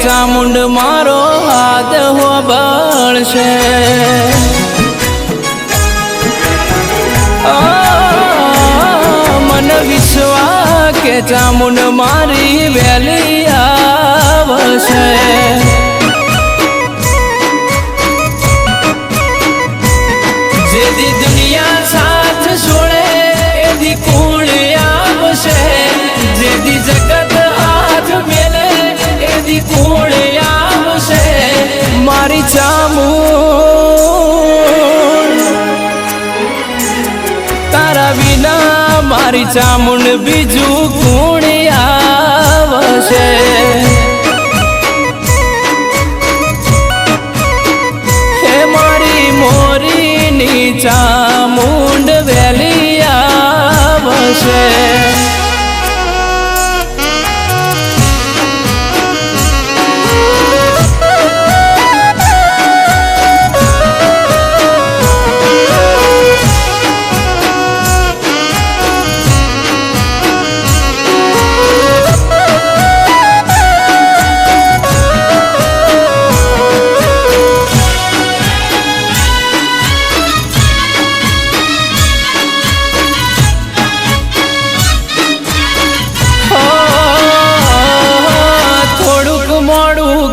ચામુંડ મારો હાથ હો બળશે મન વિશ્વાસ કે ચામુંડ મારી વેલી આવશે જેદી દુનિયા સાથ છોડે એદી કુણ આવશે જેદી જગત હાથ મેલે એદી કુણ આવશે મારી ચામુંડ તારા વિના મારી ચામુંડ બીજું કુણ આવશે હે મારી મોરીની ચામુંડ વેલી આવશે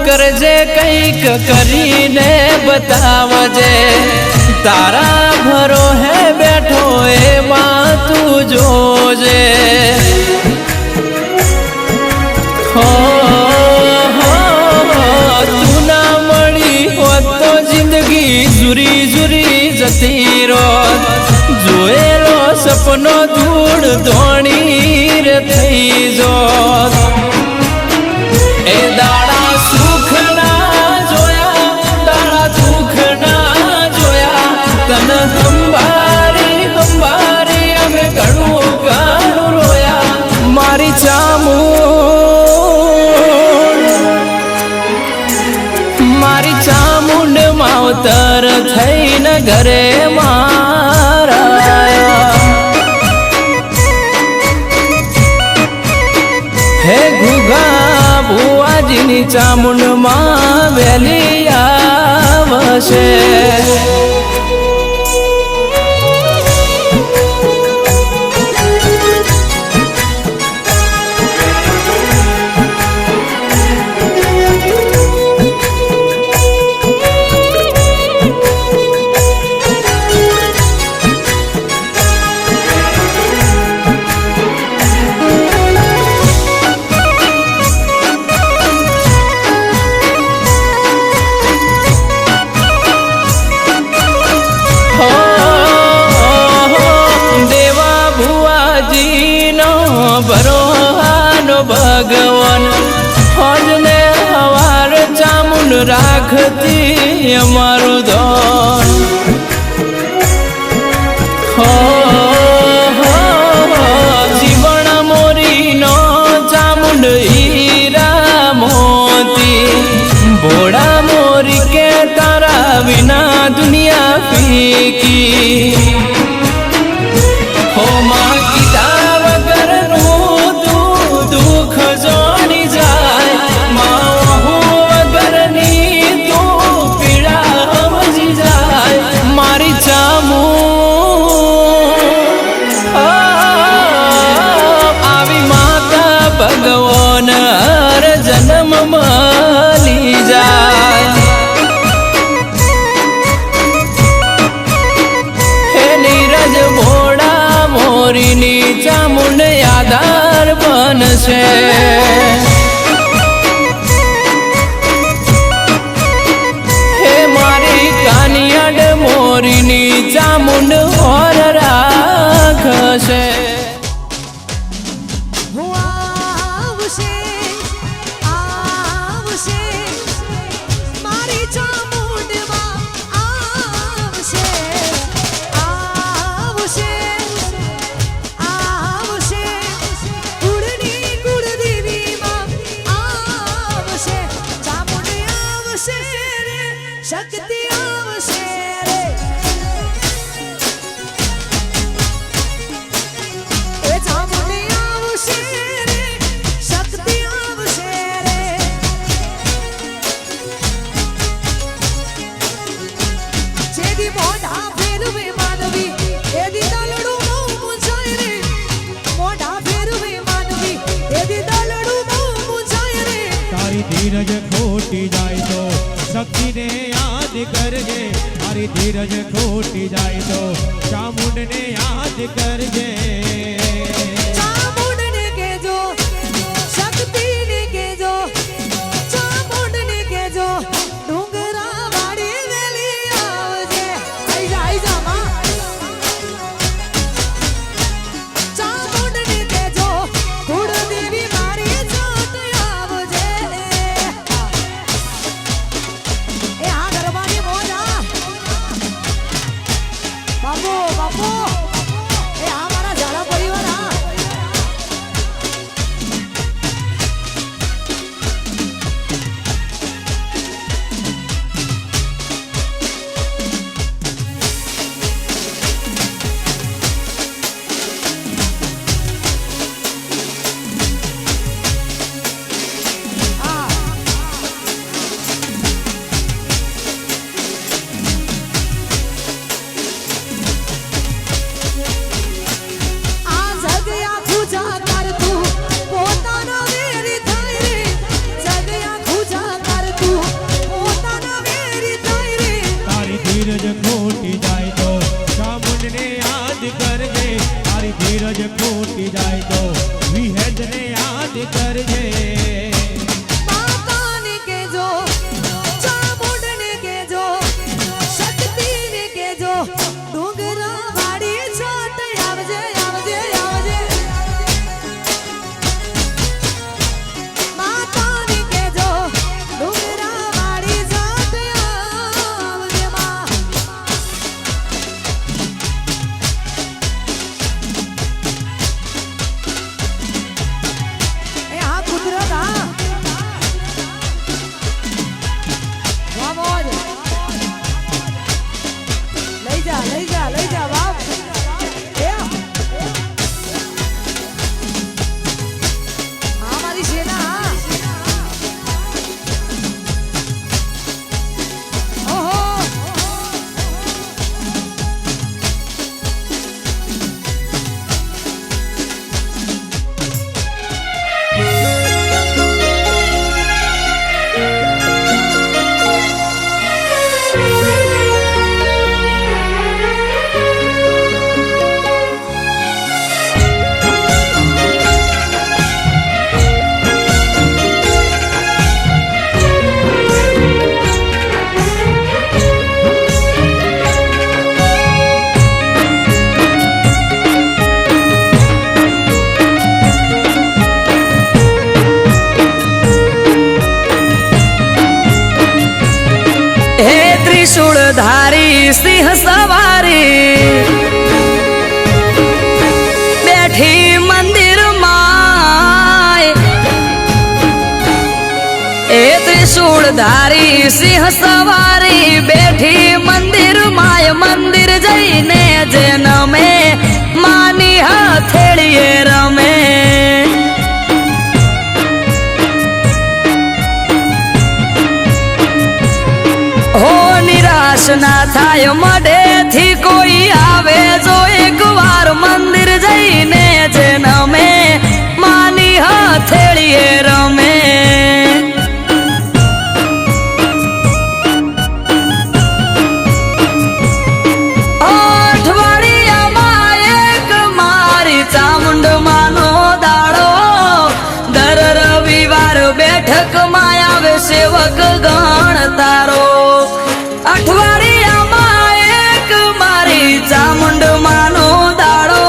કરજે કંઈક કરીને બતાવજે તારા ભરો હે બેઠો એમાં તું જોજે તું ના મળી હોત તો જિંદગી જુરી જુરી જતી રોત જોયેલો સપનો ધૂળ ધોણી રે થઈ જોત એ દાડા સુખ ના જોયા દાડા દુઃખ ના જોયા તન હંભારી હંભારી અમે ઘણું ઘણું રોયા મારી ચામુંડ માવતર થઈને ઘરે મારા હે ઘુઘા ભુવાજીની ચામુંડ માં વેલી આવશે ભરોહાનો ભગવાન હોજને હવાર ચામુંડ રાખતી અમારું ધન જીવણ મોરીનો ચામુંડ હીરા મોતી ભોળા મોરી કે તારા વિના દુનિયા ફીકી હો માં કીધા ભગવાન હર જન્મ મળી જાય હે નીરજ ભોળા મોરીની ચામુંડ આધાર બનશે હે મારી કાનિયાડ મોરીની ચામુંડ ઓર રાખશે શક્તિ આવશે રે એ ચામુંડી આવશે રે શક્તિ આવશે રે તારી ધીરજ ખોટી જાય તો શક્તિને યાદ કરજે, તારી ધીરજ ખોટી જાય તો ચામુંડને યાદ કરજે. ચામુંડને કહેજો, શક્તિને કહેજો, ચામુંડને કહેજો, ડુંગરા વાળી વેલી આવજે. આઈ જા માં. ચામુંડને કહેજો, કુળદેવી મારી જોત આવજે. એ આ ગરબાની મોજ આ. બાપુ બાપુ એ આ મારા ઝાલા પરિવાર આ. આ જગ્યા ખુજા કર તું પોતાનો વેરી થાય રે. જગ્યા ખુજા કર તું પોતાનો વેરી થાય રે. તારી ધીરજ ખોટી જાય તો ચામુંડને યાદ કરજે, તારી ધીરજ ખોટી જાય તો વિહેદને યાદ કરજે. માતાને કહેજો, ચામુંડને કહેજો, શક્તિને કહેજો, ડુંગરા વાળી છોટ આવજે આવજે આવજે. માતાને કહેજો, ડુંગરા વાળી છોટ આવજે માં. એ આ કુદરત આ. વાહ મોજ. લઈ જા લઈ જા બાપ. એ આ મારી સેના આ. ઓહો હે ત્રિશૂળધારી સિંહ સવારી બેઠી મંદિર માય. એ ત્રિશૂળધારી સિંહ સવારી બેઠી મંદિર માય. મંદિર જઈને જેન મેં માની હથેળીએ રમે. હો નિરાશ ના થાય મઢેથી કોઈ આવે જો એકવાર મંદિર જઈને જેન મેં માની હથેળીએ રમે. અઠવાડિયામાં એક મારી ચામુંડ માનો દાડો, દર રવિવાર બેઠકમાં આવે સેવક ગણ તારો. અઠવાડિયામાં એક મારી ચામુંડ માનો દાડો,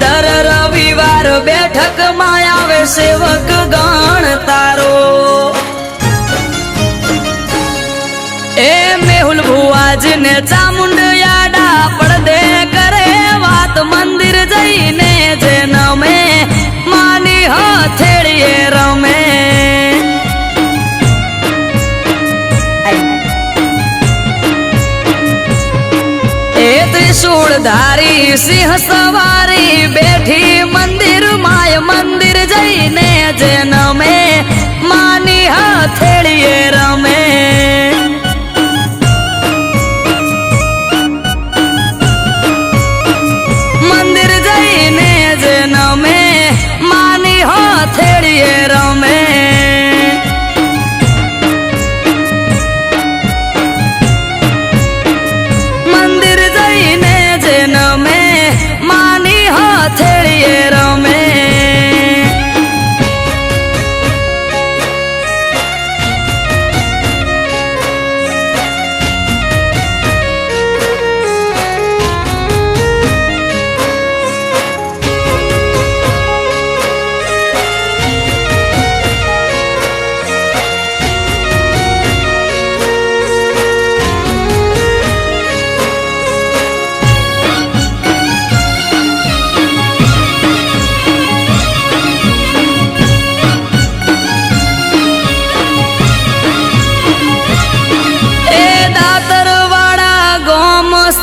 દર રવિવાર બેઠકમાં આવે સેવક ગણ તારો. એ મેહુલ ભુવાજીને ચામુંડ યાડા પડદે કરે વાત. મંદિર જઈને જેન મેં માની હથેળીએ રમે. એ ત્રિશૂળધારી સિંહ સવારી બેઠી મંદિર માય. મંદિર જઈને જેન મેં માની હથેળીએ રમે. મંદિર જઈને જેન મેં માની હથેળીએ રમે.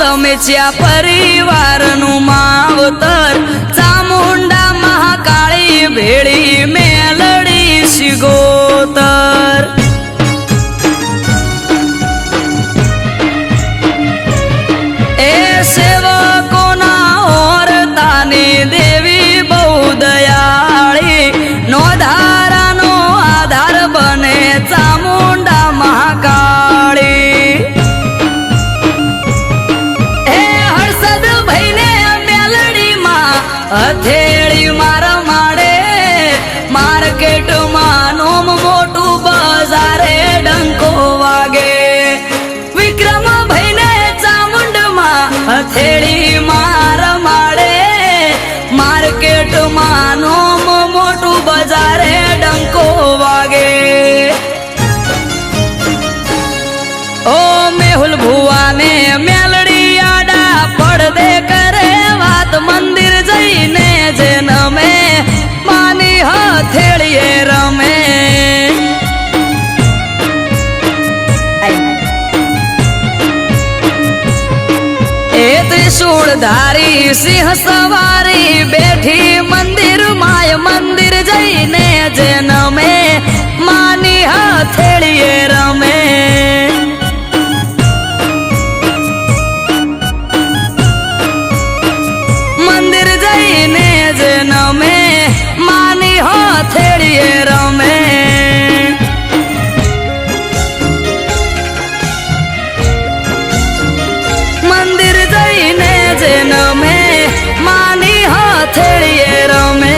સમેચ્યા પરિવારનું માવતર ચામુંડા મહાકાળી ભેળી મેલડી શિગોતર એ સેવકોના ઓરતાની દેવી બહુ દયાળી નો ધારાનો આધાર બને ચામુંડા મહાકાળી હે હર્ષદ ભાઈને મેલડીમાં હથેળી માર માડે માર્કેટમાં નોમ મોટું બજારે ડંકો વાગે વિક્રમ ભાઈને ચામુંડમાં હથેળી માર માડે માર્કેટમાં નોમ મોટું બજારે ડંકો વાગે ઓ મેહુલ ભુવાને મેલડી આડા પડદે કરે વાત મંદિર જઈને જે નમે માની હથેળીએ રમે એ ત્રિશૂળધારી સિંહ સવારી બેઠી મંદિર માય મંદિર જઈને જે નમે માની હથેળીએ રમે મંદિર જઈને જે નમે માની હથેળીએ રમે મંદિર જઈને જે નમે માની હથેળીએ રમે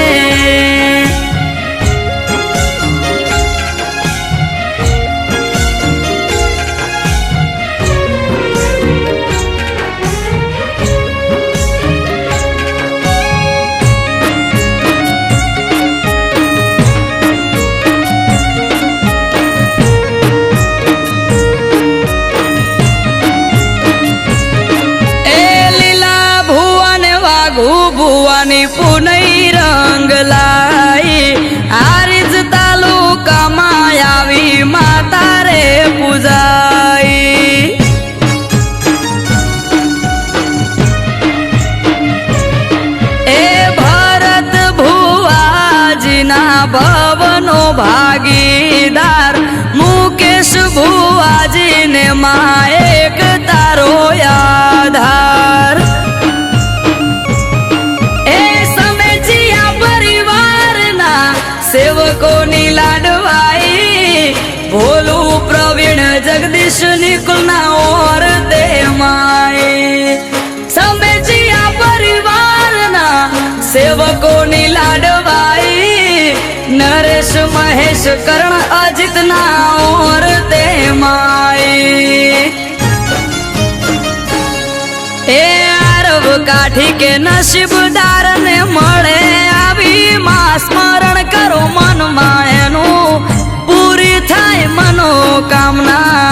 ભુવાની પુનઈ રંગ લાઈ આરીજ તાલુકામાં આવી માતા રે પૂજાઈ એ ભરત ભુવાજીના ભવનો ભાગીદાર મુકેશ ભુવાજીને માં એક તારો આધાર સેવકોની લાડવાઈ ભોલું પ્રવીણ જગદીશ નિકુલના ઓર દે માય સમેચિયા પરિવારના સેવકોની લાડવાઈ નરેશ મહેશ કર્ણ અજિતના ઓર દે માય એ આરવ કાઠી કે નસીબદાર ને મળે આવી માં સ્મરણ કરો મનમાં એનું પૂરી થાય મનોકામના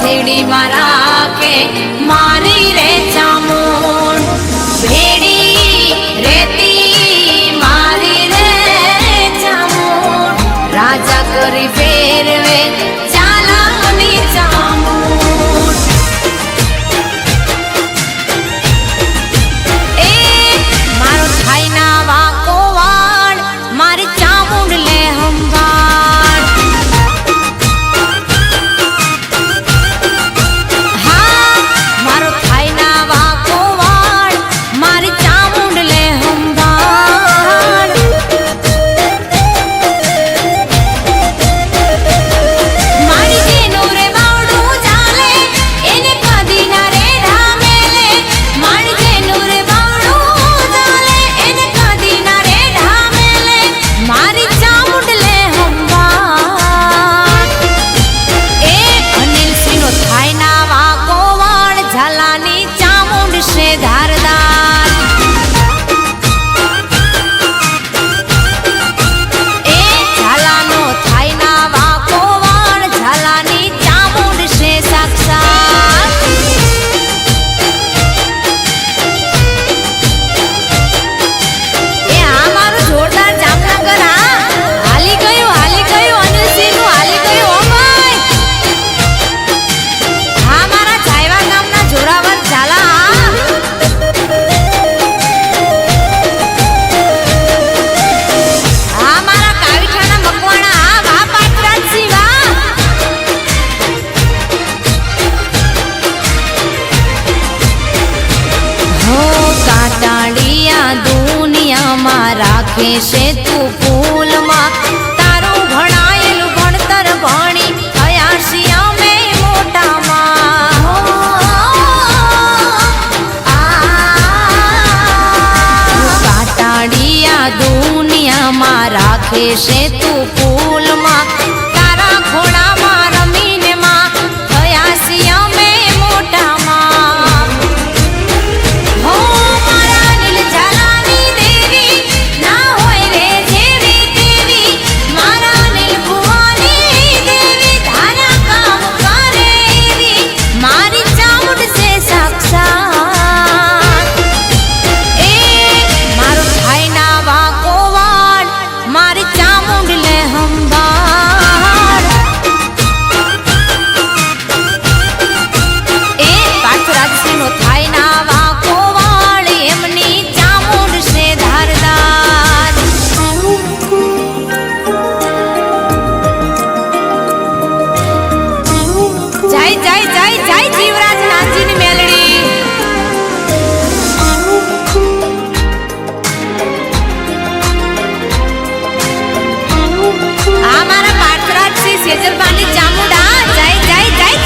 હથેળીમાં રાખે મારી રે ચામુંડ ભેડી રેતી મારી રે ચામુંડ રાજા કરી ફેરવે ચાલાની ચામુંડ એ મારો થાયના વાકો વાળ મારી ચામુંડ લે હંભાળ હા મારો થાયના વાકો વાળ મારી ચામુંડ લે હંભાળ મારી જેનું રે બાવડું ચાલે એને કદી ના રે ઢામેલે મારી જેનું રે બાવડું ચાલે એને કદી ના રે ઢામેલે મારી ચામુંડ લે હંભાળ એ અનિલ સિંહનો થાયના વાકો વાળ ઝાલાની ચામુંડ છે ધારદાર એ ઝાલાનો થાયના વાકો વાળ ઝાલાની ચામુંડ છે સાક્ષાત એ આ મારું જોરદાર જામનગર હા હાલી ગયું અનિલસિંહનું હાલી ગયું ઓ ભાઈ હા મારા છાયવા ગામના જોરાવર ઝાલા હા મારા કાવીઠાના મકવાણા હા વાહ પાત્રાજસિંહ વાહ હો કાટાળિયા દુનિયામાં રાખે છે તું ફૂલમાં તારું ભણાયેલું ભણતર ભણી થયા છીએ અમે મોટામાં કાટાળિયા દુનિયામાં રાખે છે તું ફૂલમાં તારા ખોળામાં રમીને માં થયા છીએ અમે મોટામાં હો મારા નીલ ઝાલાની દેવી ના હોય રે જેવી તેવી મારા નીલ ભુવાની દેવી તારા કામ કરે એવી મારી ચામુંડ છે સાક્ષાત એ મારો થાયના વાકો વાળ મારી ચામુંડ લે હંભાળ એ પાર્થરાજસિંહનો થાયના વાકો વાળ એમની ચામુંડ છે ધારદાર જય જીવરાજ નાથજીની મેલડી આ મારા પાર્થરાજસિંહ સેજલબાની ચામુંડ હા જય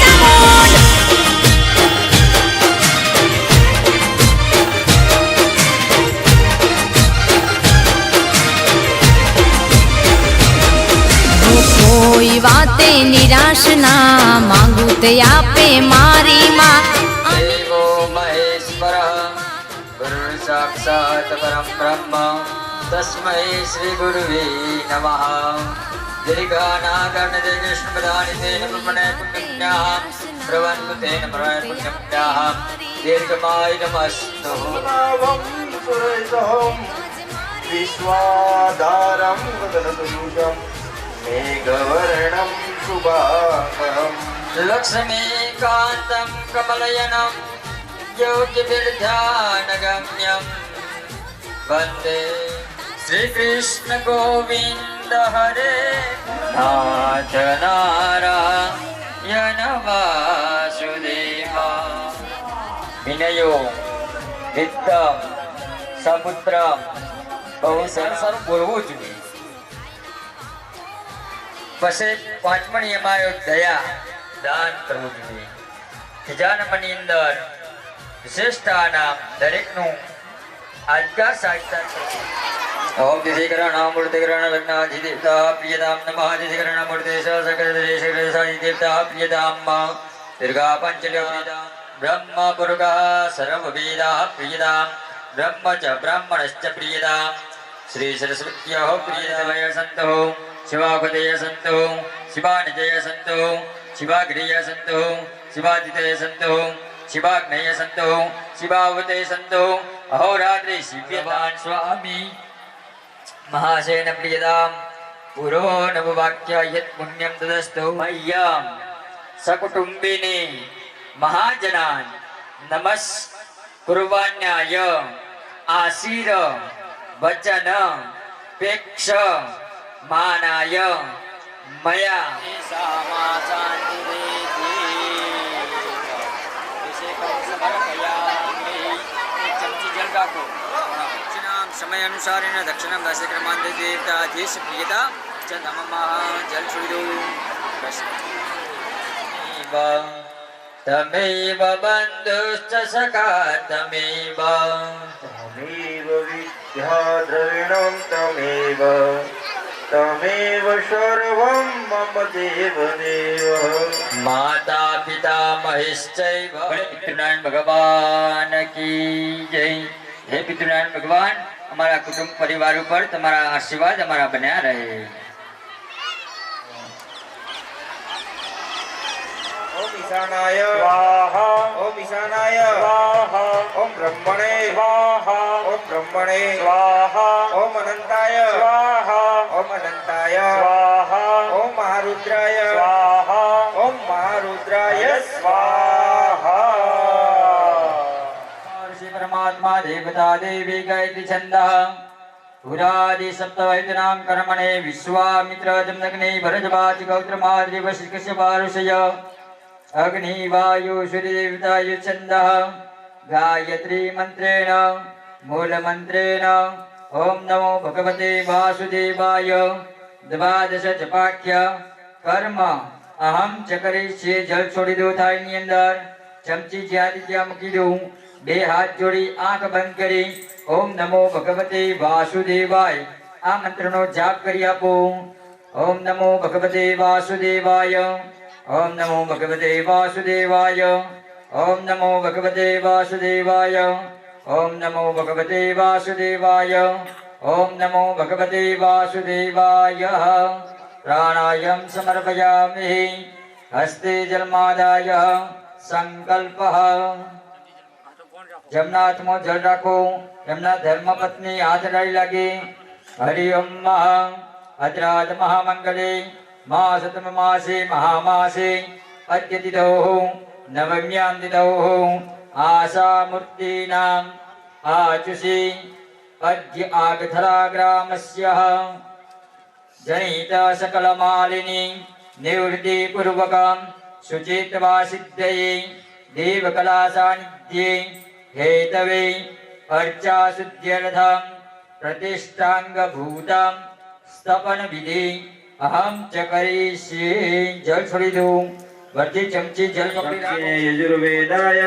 ચામુંડ કોઈ વાતે નિરાશ ના માંગુ તે આપે મારી માં देवो महेश्वरः गुरुर्साक्षात् परं ब्रह्म तस्मै श्रीगुरुवे नमः दीर्घानाकर्णदेशप्रदानितेन ब्रह्मणे पुण्यपुण्याः प्रवन्नुतेन परमे पुण्यपुण्याः दीर्घमायुरमस्तु नाभं सुरेशहं विश्वाधारं गगनसदृशं मेघवर्णं शुभाकरम् लक्ष्मीकान्तं कमलयनं योगिभिर्ध्यानगम्यं वन्दे श्रीकृष्ण गोविन्द हरे नाथ नारायण वासुदेवा विनयो विद्यं समुद्रं बहु સરસ બોલવું જોઈએ પછી પાંચમા નિયમ આવ્યો દયા દાન કરવું જોઈએ ત્રીજા નંબરની અંદર વિશેષતા નામ દરેકનું આજ્ઞા સાચતા ઓમ દિધિકરણ મૂર્તિકરણ લગ્નાધિ દેવતા પ્રિયદામ નમઃ દિધિકરણ મૂર્તેશ સકલ દેશ સાઈ દેવતા પ્રિયદામ દીર્ઘા પંચલ્ય પ્રિયદામ બ્રહ્મ પુરુષः સર્વવેદः પ્રિયદામ બ્રહ્મ ચ બ્રાહ્મણશ્ચ પ્રિયદામ શ્રી સરસ્વત્યઃ પ્રિયદવય સંતો शिवागुदय संतो शिवानिजय संतो शिवाग्रिय संतो शिवादिते सन्तु शिवाग्नय सन्तु शिवावते सन्तु अहोरात्रि शिव्यतान् स्वामी महासेन प्रियतां पुरो नववाक्य यत् पुण्यं तदस्तु मह्यं सकुटुम्बिनी महाजनान् नमस् कुर्वाण्याय आशीर वचन पेक्ष मानाय मया समय अनुसारेण दक्षिणं दास्यक्रमान्ते देवताधीश प्रियता च नमः जल छुड़ो तमेव बन्धुश्च सखा तमेव तमेव विद्याद्रविणं तमेव तमेव सर्वं मम देवदेव माता पिता महेश्चैव पितृनारायण भगवान की जय। हे पितृनारायण भगवान हमारा कुटुंब परिवार पर तुम्हारा आशीर्वाद हमारा बना रहे। ओम ईशानाय स्वाहा ओम ईशानाय स्वाहा ओम ब्रह्मणे स्वाहा ओम ब्रह्मणे स्वाहा ओम अनंताय स्वाहा ओम अनंताय स्वाहा ओम महारुद्राय स्वाहा ओम महारुद्राय स्वाहा। ऋषि परमात्मा देवता देवी गायत्री छंदः पुरादि सप्तवैद्यनां कर्मणे विश्वामित्र जमदग्नि भरद्वाज गौत्रमाद्रि वशिष्ठस्य वारुषय अग्नि वायु सूर्यदेवताय छन्दः गायत्री मंत्रेण मूल मंत्रेण ओम नमो भगवते वासुदेवाय द्वादश जपाख्य कर्म अहम च करिष्ये जल छोड़ी दो थाળી ની અંદર ચમચી જ્યાંથી ત્યાં મૂકી દઉં બે હાથ જોડી આંખ બંધ કરી ઓમ નમો ભગવતે વાસુદેવાય આ મંત્રનો જાપ કરી આપો। ઓમ નમો ભગવતે વાસુદેવાય ओम नमो भगवते वासुदेवाय ओम नमो भगवते वासुदेवाय ओम नमो भगवते वासुदेवाय ओम नमो भगवते वासुदेवाय। प्राणायाम समर्पयामि हस्ते जलमादाय संकल्पः जमना हाथમાં જળ રાખો એમના ધર્મપત્ની હાથ ડાળી લાગે। હરિ ઓમ અદ્રાત મહામંગલે मासतम मासे महामासे अद्यतिथोः नवम्यां तिथोः आशामूर्तीनाम् आचुषि अद्य आगथरा ग्रामस्य जनित सकलमालिनी निवृत्तिपूर्वकं शुचित्वा सिद्धये देवकलासान्निध्ये हेतवे अर्चाशुद्ध्यर्थं प्रतिष्ठाङ्गभूतं स्तपनविधि अहम च करिष्ये। जल छोड़ी दो वर्ती चमची जल पकड़ी दक्षिणे यजुर्वेदाय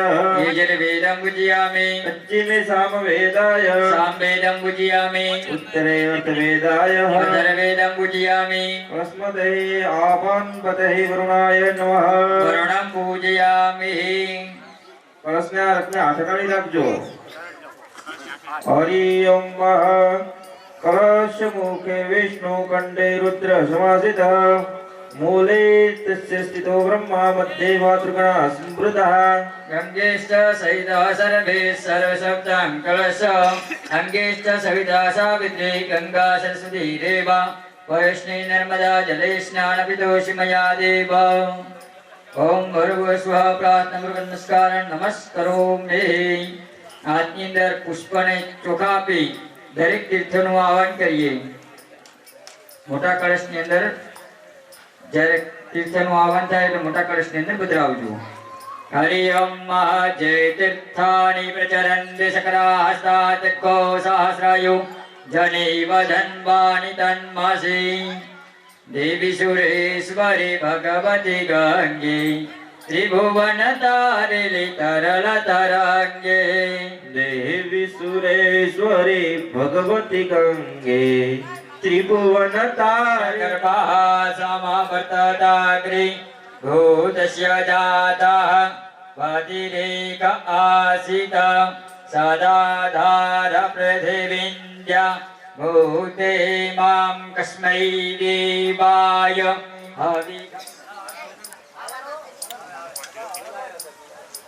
यजुर्वेदं पूजयामि पश्चिमे सामवेदाय सामवेदं पूजयामि उत्तरे अर्थवेदाय अथर्ववेदं पूजयामि अस्मदे आपान्पतये वरुणाय नमः। वरुणं पूजयामि। परस्ने रत्ने आठकाळी રાખજો। हरि ओम कलश मुखे विष्णु कंडे रुद्र समासितः मूले तस्य स्थितो ब्रह्मा मध्ये मातृगणा स्मृतः गंगेश्च सहितः सर्वे सर्वशब्दां कलश अंगेश्च सविता सावित्री गंगा सरस्वती देवा वैष्णी नर्मदा जले स्नानपितोषि मया देव। ओम भर्गस्वः प्रार्थना नमस्कार नमस्करोमि। આજની અંદર પુષ્પને ચોખા આપી દરેક તીર્થોનું આહવાન કરીએ। મોટા કળશની અંદર જ્યારે તીર્થનું આહવાન થાય એટલે મોટા કળશની અંદર પધરાવજો। હરિ ઓમ જય તીર્થાની પ્રચરન્તિ શકરાહસ્તાત્કો સહસ્રાયુ જનૈવ ધન્વાનિ તન્મસી દેવી સુરેશ્વરી ભગવતી ગંગે त्रिभुवन तारिली तरल तरंगे देवी सुरेश्वरी भगवती गंगे त्रिभुवन तारिणी समावर्तताग्रि भूतस्य जातः पतिरेक आसीत सदाधार पृथिवीन्द्या भूते मां कस्मै देवाय हवि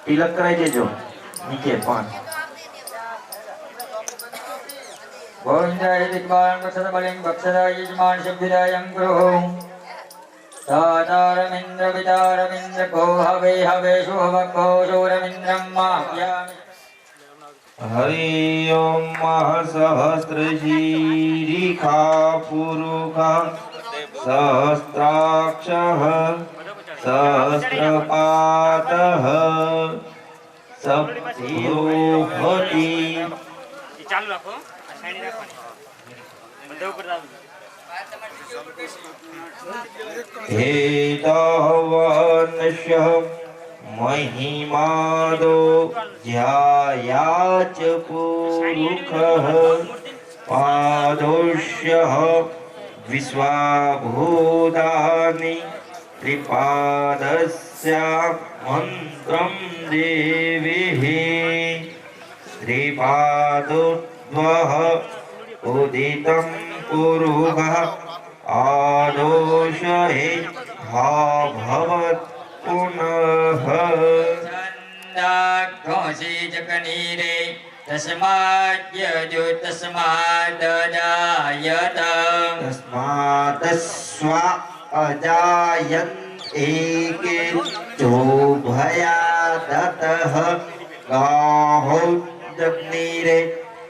તિલક કરાવી દેજો નીચે પણ ગોવિંદાય દિગ્વાન વક્ષદ બલિં વક્ષદાય યજમાન શબ્દિરાયં ગુરુ તાતારમિન્દ્ર વિતારમિન્દ્ર ગો હવે હવે શુભગો શૂરમિન્દ્રમ માહ્યામિ હરિ ઓમ સહસ્રશીરિખા પુરુષા સહસ્રાક્ષઃ સહસ્રપાદઃ સબ્ધોહતિ ચાલુ રાખો આ સાઈડ રાખવાની બધા ઉપર રાખજો हेतवनस्य महिमादो ध्यायाच पुरुषः पादोष्यः विश्वाभूतानि त्रिपादस्या मन्त्रं देवीः त्रिपादोद्वः उदितं पुरुषः आदोष भवत् पुनः छन्दाघोषि जगनीरे तस्माद्यजो तस्मादजायत तस्मादस्वा अजायन् एके चोभयादतः गाहो जग्नीरे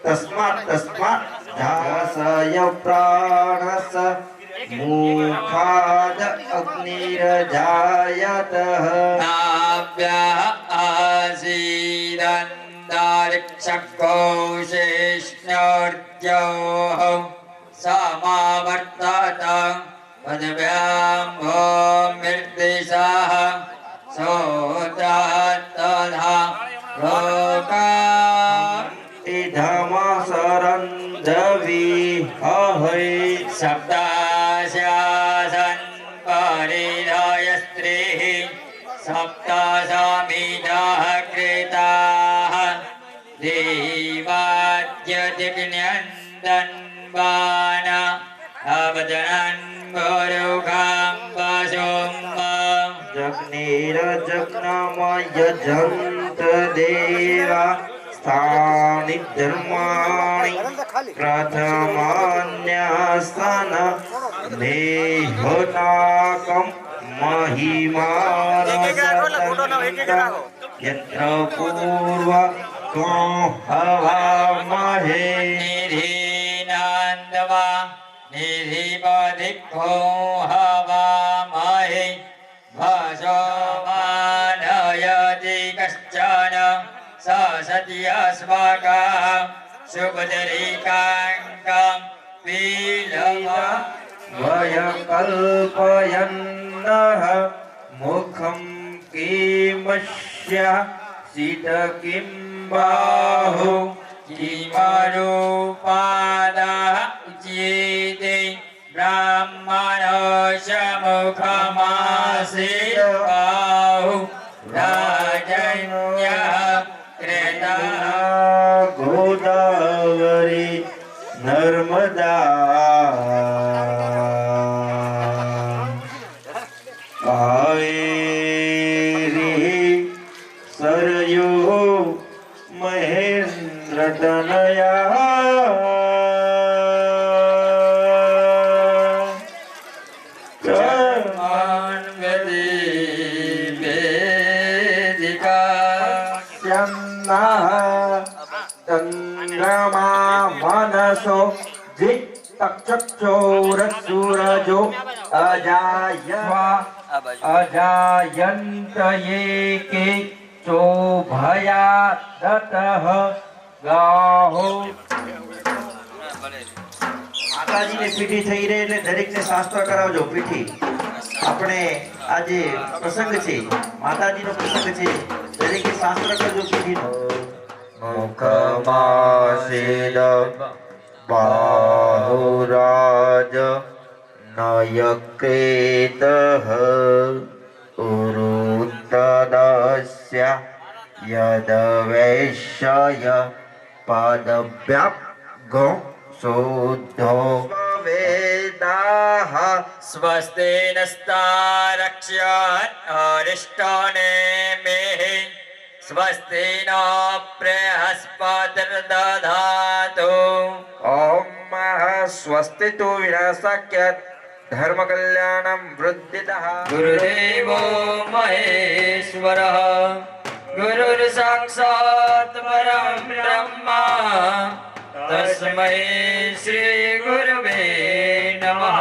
तस्मात् दासय प्राणस मुखाद अग्निरजायतः नाभ्यः आसीदन्तरिक्षकोशेष्ण्योर्जोः समावर्तत पदव्यां भूमिर्दिशः सोत्रात्तधा लोका इधमसरन्दवी हहै सप्ताशासन् परिधाय स्त्रीः सप्तासामिदाः कृताः देवाद्यदिग्न्यन्दन्वान अवदनन् गुरुकाम्बशुम्ब जग्निरजग्नमयजन्त देवा स्थानि धर्माणि प्रथमान्यासन देहनाकं महिमानसतन्तं यत्र पूर्व हवामहे निधिनान्दवा निधिपदिक्खो हवामहे भासमानयति कश्चन स सत्यस्माकः शुभदरिकाङ्कं पीलवा वयकल्पयन्नः मुखं किमस्य सित किं बाहु किमरूपादः उच्यते ब्राह्मणस्य मुखमासीद्बाहु राजन्यः कृतः गोदावरी नर्मदा कावेरी सरयू महेन्द्रतनया चन्द्रमा मनसो जित्तक्षोरसूरजो अजायन्त एके चोभया दतः गाहो માતાજીને પીઠી થઈ રહી એટલે દરેકને શાસ્ત્ર કરાવજો પીઠી આપણે આજે પ્રસંગ છે માતાજીનો પ્રસંગ છે દરેકે શાસ્ત્ર કરજો પીઠીનો મુખમાસીદ બાહુરાજ નયકેતઃ ઉરુત્તદસ્ય યદવૈશ્ય પદવ્યાગો શુદ્ધો વેદાः स्वस्ति नस्तारक्ष्यन् अरिष्टाने मेहि स्वस्ति नो बृहस्पतिर्दधातु ओम स्वस्तितु विनाशाख्य धर्म कल्याणं वृद्धितः गुरुदेवो महेश्वरः गुरुर्साक्षात् परं ब्रह्म तस्मै श्री गुरवे नमः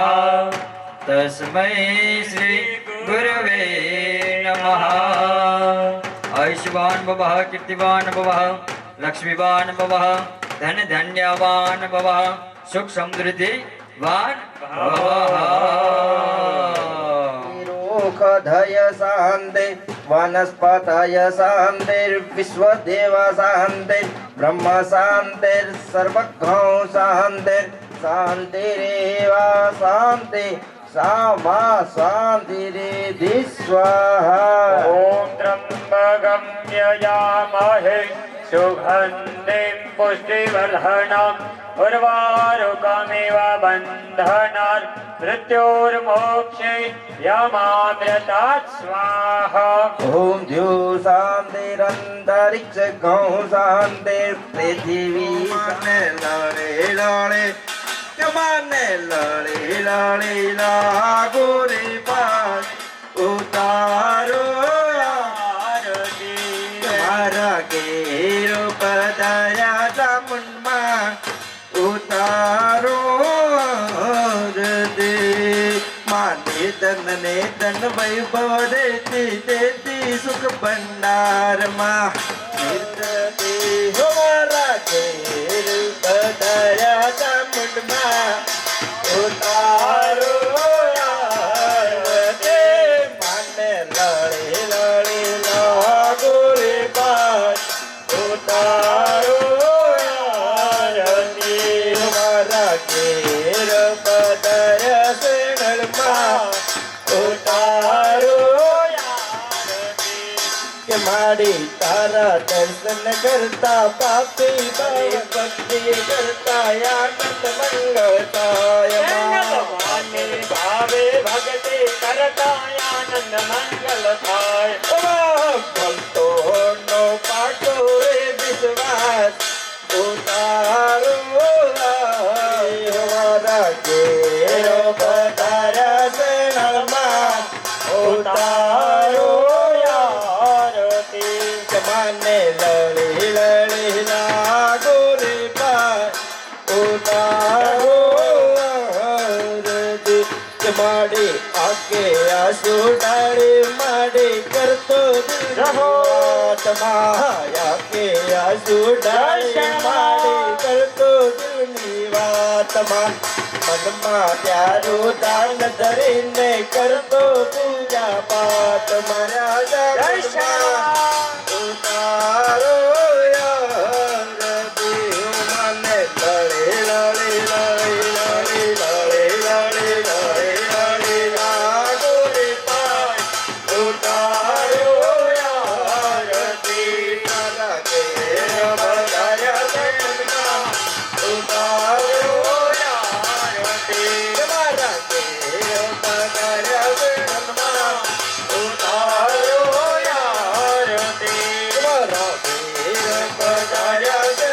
तस्मै श्री गुरवे नमः आयुष्मान भवः कीर्तिवान भवः लक्ष्मीवान भवः धन धन्यवान भवः सुख समृद्धिवान भवः निरोखधय शान्ते वनस्पतय शान्तिर्विश्वदेव शान्तिर्ब्रह्म शान्तिर्सर्वज्ञौ शान्तिर्शान्तिरेव शान्ति सा वा शान्तिरेधि स्वाहा ॐ त्र्यम्बकं यजामहे सुगन्धिं पुष्टिवर्धनम् उर्वारुकमिव बन्धनात् मृत्योर्मोक्षे यमामृतात् स्वाहा ओम द्यो शान्तिरन्तरिक्ष गौ शान्तिर्पृथिवी लड़े लड़े कमाने लड़े लड़े लागोरे पास उतारो आरती मारा के रूप दया चामुंडा उतारो आरती माने धन ने धन वैभव देती देती सुख भंडार माँ निर्दती हमारा के रूप दया चामुंड माँ उतारो आरती माने लड़े लड़े लागो रे बात उतारो आरती हमारा के रूप दया से उतारो के माड़ी तारा दर्शन करता पापी भक्ति करता आनंद मंगलताय माने भावे भक्ति करता आनंद मंगल थाय भक्तो नो पाटो रे विश्वास उतारो हमारा के पतारा से उतारो आरती माने लड़ी लड़ी लागो रे पार उतारो आरती माड़ी आके आंसू डाली माड़ी कर तो रहो तमाया के आंसू डाली माड़ी कर तो दिलनी बात मनमा प्यारो दान धरीने कर दो पूजा पाठ महाराजा उतारो आरती माने लड़े लड़े लड़े लड़े लड़े लड़े लड़े लड़े लागो रे पार उतारो आरती तारा के बजाया उतारो हमारा के पतारा से उतारो आरती हमारा के पतारा से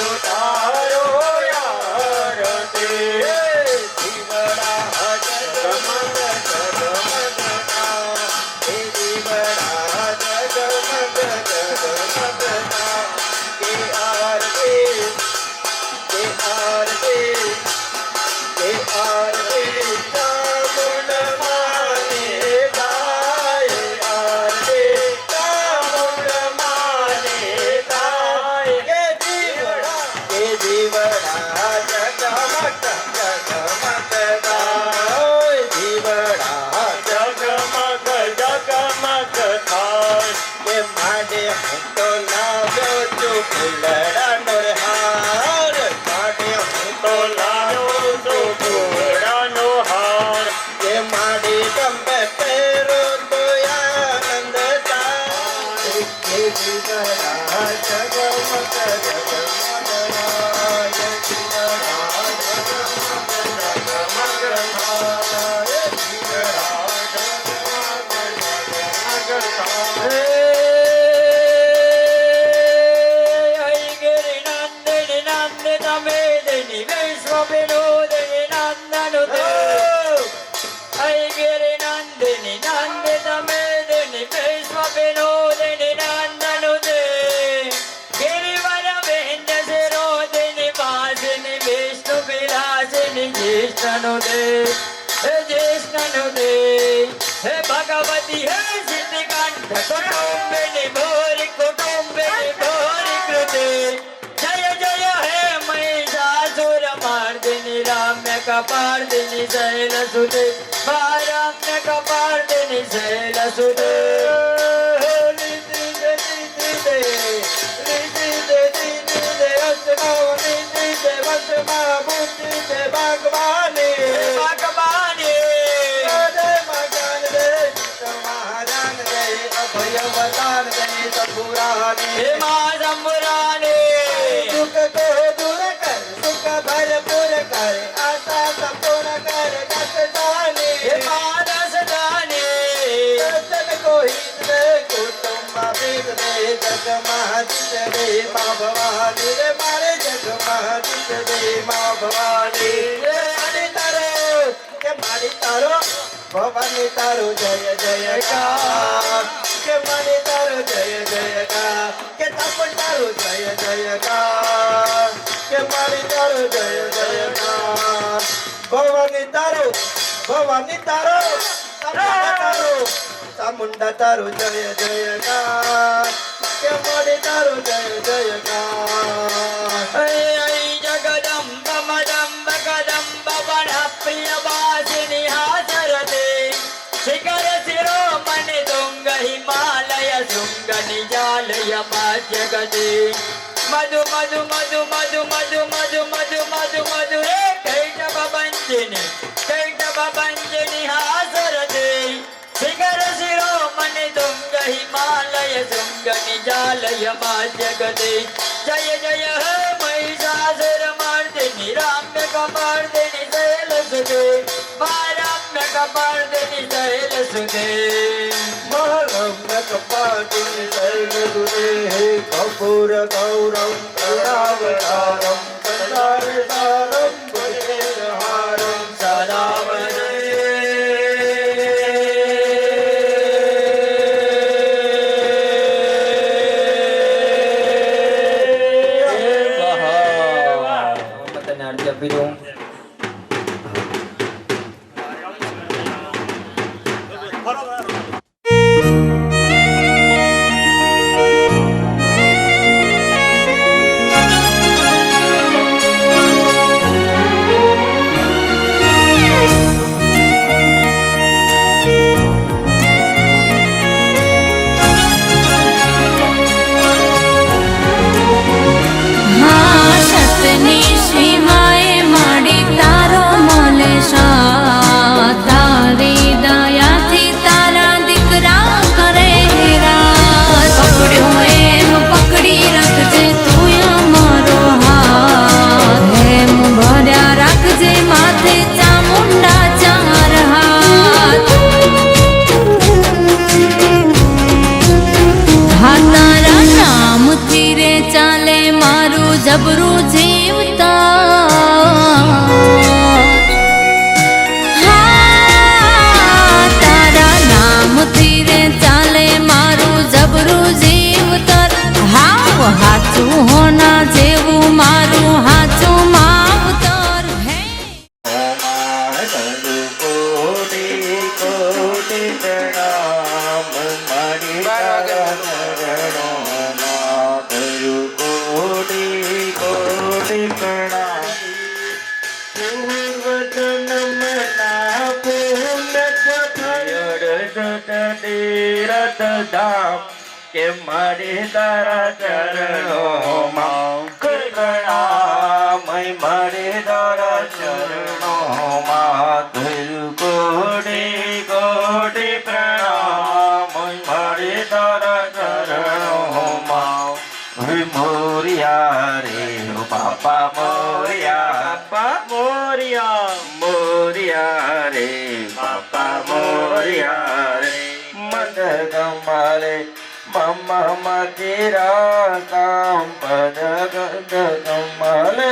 उतारो आरती जीवड़ा जगमग जगमग जीवड़ा जगमग जगमग के आरती के आरती के आरती चामुंड माने गाए आरती चामुंड माने गाए के जीवड़ा जगमग जगमग गाए जीवड़ा जगमग जगमग थाय के माडे तो लाव्यो चुप लड़ा नोर हार माडे तो लायो तो घोड़ानो हार के माडी गंबे पेरो तो आनंद ता के जीवड़ा जगमग जगमग राय जीवड़ा जगमग जगमग राय जीवड़ा जगमग जगमग राय વિનોદિની નંદનુદે હૈ ગિરિ નંદિની નંદિત મેદિની વિશ્વ વિનોદિની નંદનુદે ગિરિવર વિંધ્ય શિરોદિની વાસિની વિષ્ણુ વિલાસિની જ્યેષ્ઠનુદે હે જ્યેષ્ઠનુદે હે ભગવતી હે સિદ્ધિકંઠ કુટુંબિની ભૂરી કુટુંબિની ભૂરી કૃતે જય જય હે મહિષાસુર મર્દિની રમ્ય કપાર્દિની શૈલસુતે રમ્ય કપાર્દિની શૈલસુતે हे मां संबुराने सुख को दूर कर सुख भरपूर कर आशा संपूर्ण कर दसदाने हे मां दसदाने दर्शन को हित दे कुटुंब भेद दे जग महादित दे मां भवानी रे मारे जग महादित दे मां भवानी रे मारी तारो के मारी तारो भवानी तारो जय जयकार के मारी तारो जय जयकार के तपन तारो जय जयकार के मारी तारो जय जयकार भवानी तारो चामुंडा तारो जय जयकार के मारी तारो जय जयकार जगदम्ब मदम्ब कदम्ब वन प्रिय वासिनी हासरते शिखर शिरोमणि तुंग हिमालय शृंग निजालय जगते मधु मधु मधु मधु मधु मधु मधु मधु मधु रे कैटभ भंजनी हासरते शिखर शिरोमणि तुंग हिमालय शृंग निजालय जगते जय जय हे महिषासुर मर्दिनी रम्य कपर्दिनी शैलसुते रम्य कपर्दिनी शैलसुते महारम्य कपाटिनी शैलसुते हे कपूर गौरम करुणावतारम संसारसारम भुजगेन्द्रहारं सदा જબરું જીવતા તારા નામથી રે ચાલે મારું જબરું જીવતર હાવ હાચું હોના જેવું મારું હાચું માવતર હે कोटि कोटि प्रणाम मारी तारा चरणों में करू कोटि कोटि प्रणाम पूर्वजन्म ना पुण्य तीरथ धाम के मारी तारा चरणों में प्रणाम मारी तारा चरणों में करू कोटि कोटि प्रणाम मारी तारा चरणों में मोरिया रे पापा मोरिया मोरिया मोरिया रे पापा मोरिया रे मद कमले मम तेरा काम पद गद कमले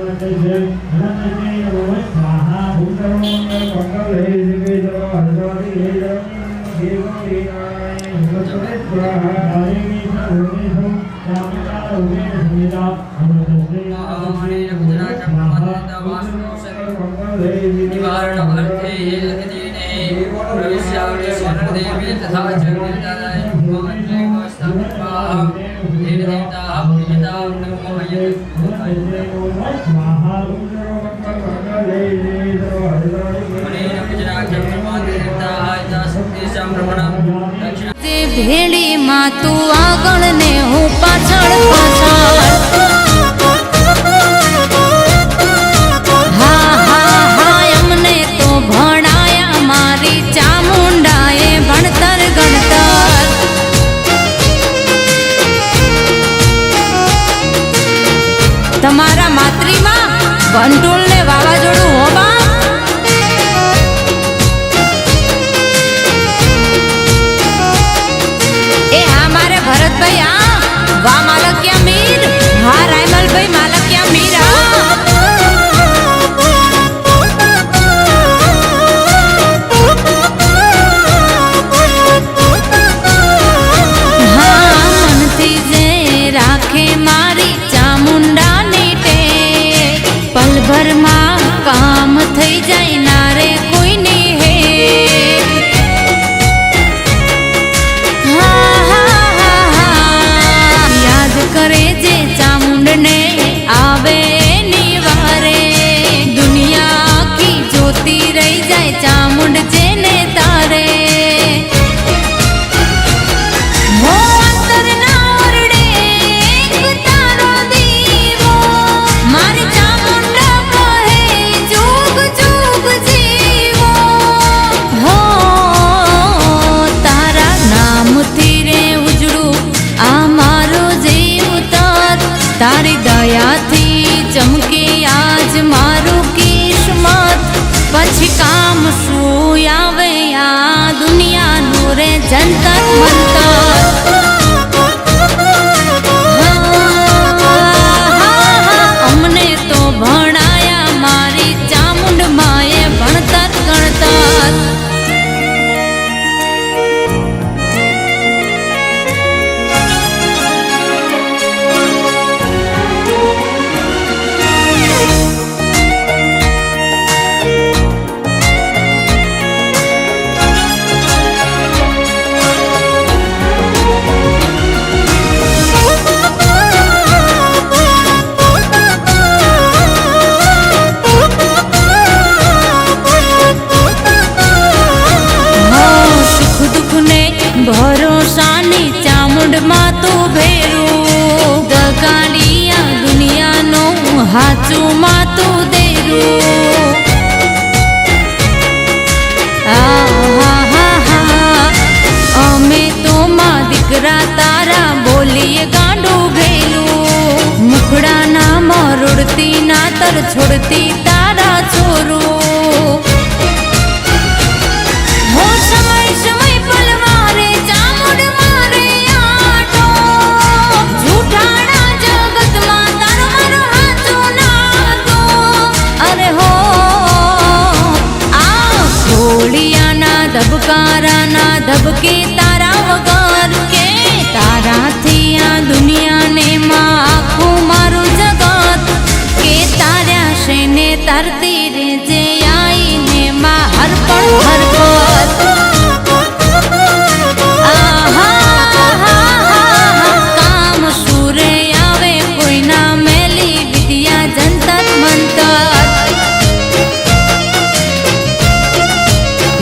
તે ભેળીમાં તું આગળ ને હું પાછળ પાછળ હા હા હા અમને તો ભણાયા મારી ચામુંડાએ ભણતર ગણતર તમારા માતૃમાં ભંટોળ ને વાવાઝોડું હોવા ભરતભાઈ આ વા માલકિયા મીર હા રાયમલભાઈ માલકિયા મીર હા મનથી જે રાખે મારી ચામુંડાની ટે પલભરમાં કામ થઈ જાય ના રે કોઈની હે કરે જે ચામુંડને આવે નિવારે દુનિયા આખી જોતી રહી જાય ચામુંડ જેને તારે હો અંતરના ઓરડે એક તારો દીવો મારી ચામુંડા કહે જુગ જુગ જીવો હો તારા નામથી રે ઉજળું આ મારો તારી દયાથી ચમકે આજ મારું કિસ્મત પછી કામ શું આવે આ દુનિયાનું રે જંતર મંતર અમને તો ભણાયા મારી ચામુંડ માએ ભણતર ગણતર ભરોસાની ચામુંડમાં તું ભેરું ગગાડિયા દુનિયાનો હાચું માં તું દેરું અમે તો માં દીકરા તારા બોલીએ ગાંડું ગયેલું મુખડાના મરોડતી ના તર છોડતી તારા છોરું હો સમય સમય પલવારે ચામુંડ મારે આટો જૂઠાણા જગતમાં તારો મારો હાચો નાતો અરે હો આ ઘોડિયાના ધબકારાના ધબકે તારા વગર કે તારાથી આ દુનિયાને માં આખું મારું જગત કે તાર્યા છે ને તરતી રે જે આઈને માં હરપળ હરપત કામ સૂરે આવે કોઈના મેલી વિદ્યા જંતર મંતર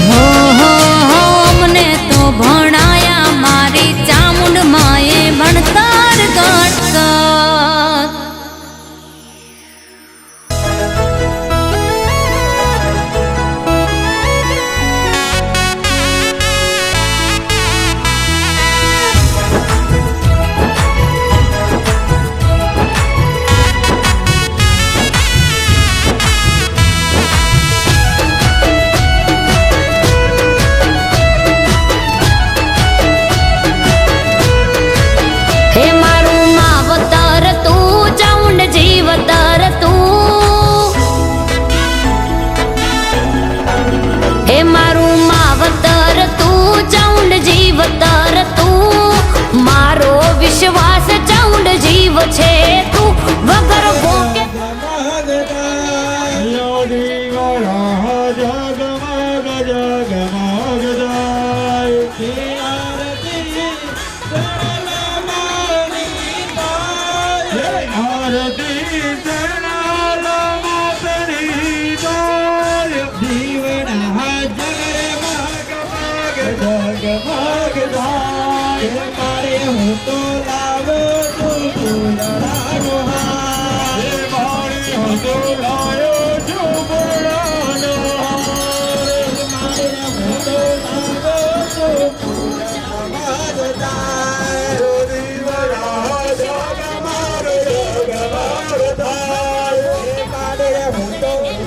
હો અમને તો ભણાયા મારી ચામુંડ માએ ભણતર ગણતર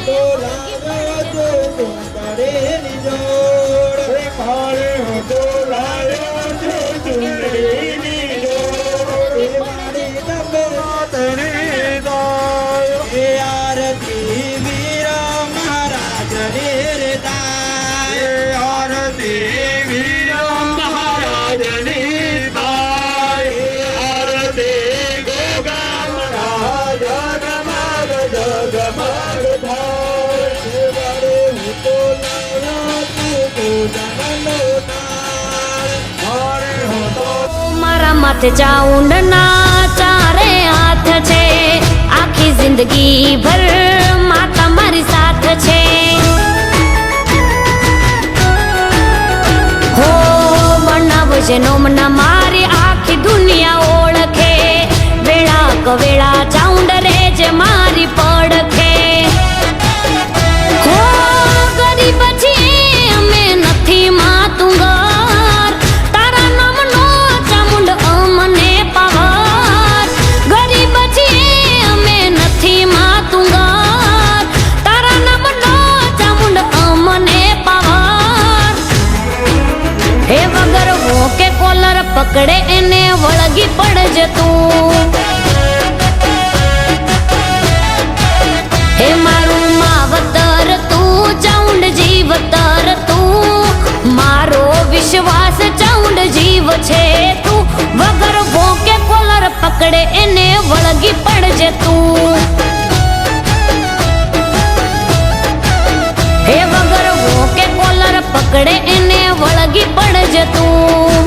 તો લાવ્યો છું ચુંદડીની જોડ મારે હું તો લાવ્યો છું ચુંદડીની જોડ મારી તમે તને દાયો એ આરતી વીરા મહારાજને રે દાય આરતી વીરા મહારાજને દાય આરતી ગોગા મહારાજ જગમગ જગમગ થાય શિવારે હું તો લાવ્યો છું જગનો તાર મારે હું તો મારા માથે ચાઉંડના ચારે હાથ છે આખી જિંદગી ભર માતા મારી સાથ છે હો બનાવ છે નોમના મારી આખી દુનિયા ઓળખે વેળા કવેળા ચાઉંડ રે જે મારી પડખે હો ગરીબ છીએ અમે નથી માતુંગર તારા નામનો ચામુંડ અમને પાવર ગરીબ છીએ અમે નથી માતુંગર તારા નામનો ચામુંડ અમને પાવર હે વગર હો કે કોલર પકડે એને વળગી પડજે તું હે મારું માવતર તું ચાઉંડ જીવતર તું મારો વિશ્વાસ ચાઉંડ જીવ છે તું વગર ભોકે કોલર પકડે એને વળગી પડજે તું હે વગર ભોકે કોલર પકડે એને વળગી પડજે તું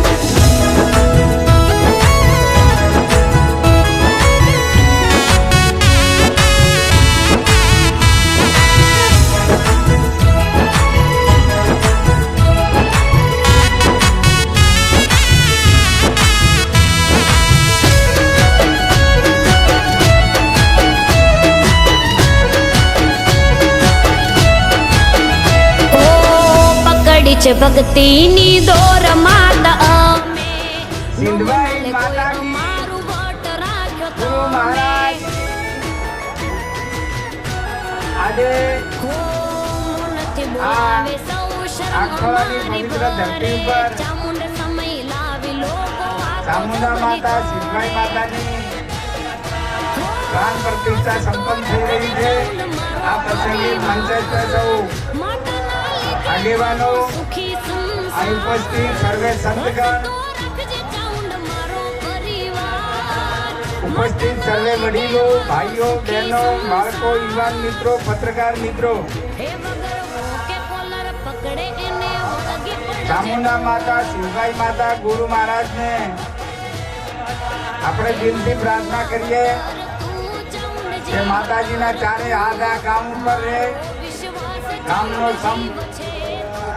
પકડી છે ભક્તિની દોર માતા અમે સિંધવાઈ માતાજી મારું વટ રાખ્યો તો ગુરુ મહારાજ આજે હો નથી બોલાવે સૌ શરમ આખવાની અમારી પવિત્ર ધરતી ભરે. પર ચામુંડ સમય લાવી લોકો વાતો ચામુંડા માતા કરી સિંધવાઈ માતાની પ્રાણ પ્રતિષ્ઠા સંપન્ન થઈ રહી છે આ પ્રસંગે મંચસ્થ સૌ માતાના લીધે આગેવાનો સુખી આ ઉપસ્થિત સર્વે સંતગણ રાખજે ચાઉંડ મારો પરિવાર ઉપસ્થિત સર્વે વડીલો ભાઈઓ બહેનો બાળકો યુવાન મિત્રો પત્રકાર મિત્રો હે વગર ભોકે કોલર પકડે એને વળગી પડજે ચામુંડા માતા સિંધવાઈ માતા ગુરુ મહારાજને આપણે દિલથી પ્રાર્થના કરીએ કે માતાજીના ચારે હાથ આ ગામ ઉપર રહે ગામનો સંપ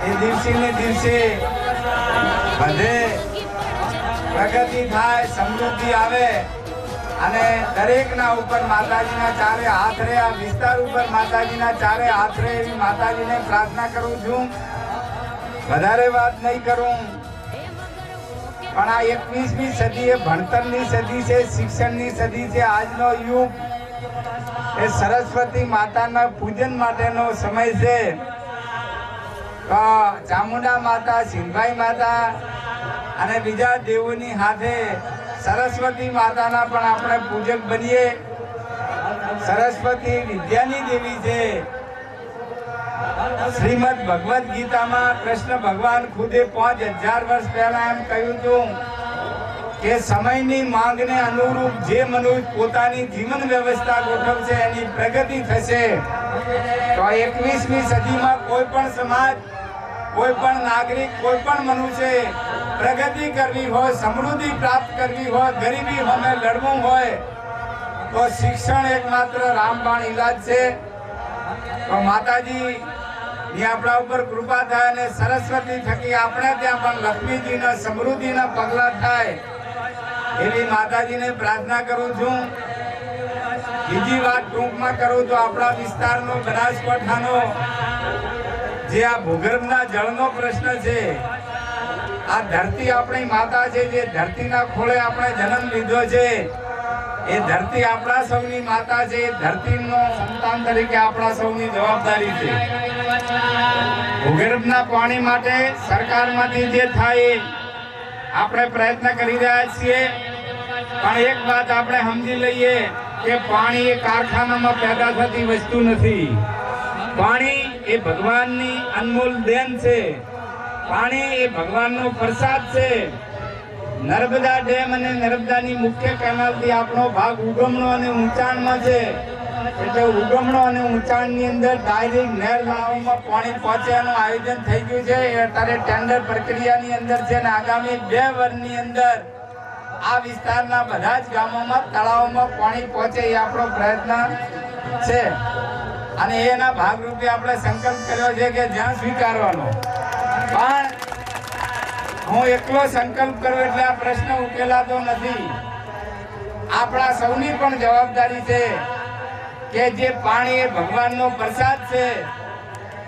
એ દિવસે ને દિવસે વધે પ્રગતિ થાય સમૃદ્ધિ આવે અને દરેકના ઉપર માતાજીના ચારે હાથ રહે આ વિસ્તાર ઉપર માતાજીના ચારે હાથ રહે એવી માતાજીને પ્રાર્થના કરું છું વધારે વાત નહીં કરું પણ આ 21મી સદી એ ભણતરની સદી છે શિક્ષણની સદી છે આજનો યુગ એ સરસ્વતી માતાના પૂજન માટેનો સમય છે તો ચામુંડા માતા સિંધવાઈ માતા અને બીજા દેવોની હાથે સરસ્વતી માતાના પણ આપણે પૂજક બનીએ સરસ્વતી વિદ્યાની દેવી છે શ્રીમદ ભગવદ ગીતામાં કૃષ્ણ ભગવાન ખુદે 5000 વર્ષ પહેલા એમ કહ્યું હતું કે સમયની માંગને અનુરૂપ જે મનુષ્ય પોતાની જીવન વ્યવસ્થા ગોઠવશે એની પ્રગતિ થશે તો 21મી સદીમાં કોઈ પણ સમાજ કોઈ પણ નાગરિક કોઈ પણ મનુષ્ય પ્રગતિ કરવી હોય સમૃદ્ધિ પ્રાપ્ત કરવી હોય ગરીબી સામે લડવું હોય તો શિક્ષણ એકમાત્ર રામબાણ ઈલાજ છે તો માતાજી ની આપણા ઉપર કૃપા થાય અને સરસ્વતી થકી આપણે ત્યાં પણ લક્ષ્મીજીના સમૃદ્ધિના પગલા થાય એવી માતાજીને પ્રાર્થના કરું છું બીજી વાત ટૂંકમાં કરું તો આપણા વિસ્તારનો બનાસકાંઠાનો જે આ ભૂગર્ભના જળનો પ્રશ્ન છે આ ધરતી આપણી માતા છે જે ધરતીના ખોળે આપણે જન્મ લીધો છે એ ધરતી આપણા સૌની માતા છે. એ ધરતીનો સંતાન તરીકે આપણા સૌની જવાબદારી છે. ભૂગર્ભના પાણી માટે સરકારમાંથી જે થાય એ આપણે પ્રયત્ન કરી રહ્યા છીએ. પણ એક વાત આપણે સમજી લઈએ કે પાણી એ કારખાનામાં પેદા થતી વસ્તુ નથી. પાણી એ ભગવાનની અનમોલ દેન છે. પાણી એ ભગવાનનો પ્રસાદ છે. નર્મદા ડેમ અને નર્મદાની મુખ્ય કેનાલથી આપણો ભાગ ઉગમણો અને ઊંચાણમાં છે. એટલે ઉગમણો અને ઊંચાણની અંદર ડાયરેક્ટ નહેર લાવવામાં પાણી પહોંચવાનું આયોજન થઈ ગયું છે. એ અત્યારે ટેન્ડર પ્રક્રિયાની અંદર છે અને આગામી 2 વર્ષની અંદર આ વિસ્તારના બધા જ ગામોમાં તળાવોમાં પાણી પહોંચે એ આપણો પ્રયત્ન છે. અને એના ભાગરૂપે આપણે સંકલ્પ કર્યો છે કે જ્યાં સ્વીકારવાનો. પણ હું એકલો સંકલ્પ કરું એટલે આ પ્રશ્ન ઉકેલાતો નથી. આપણા સૌની પણ જવાબદારી છે કે જે પાણી એ ભગવાનનો પ્રસાદ છે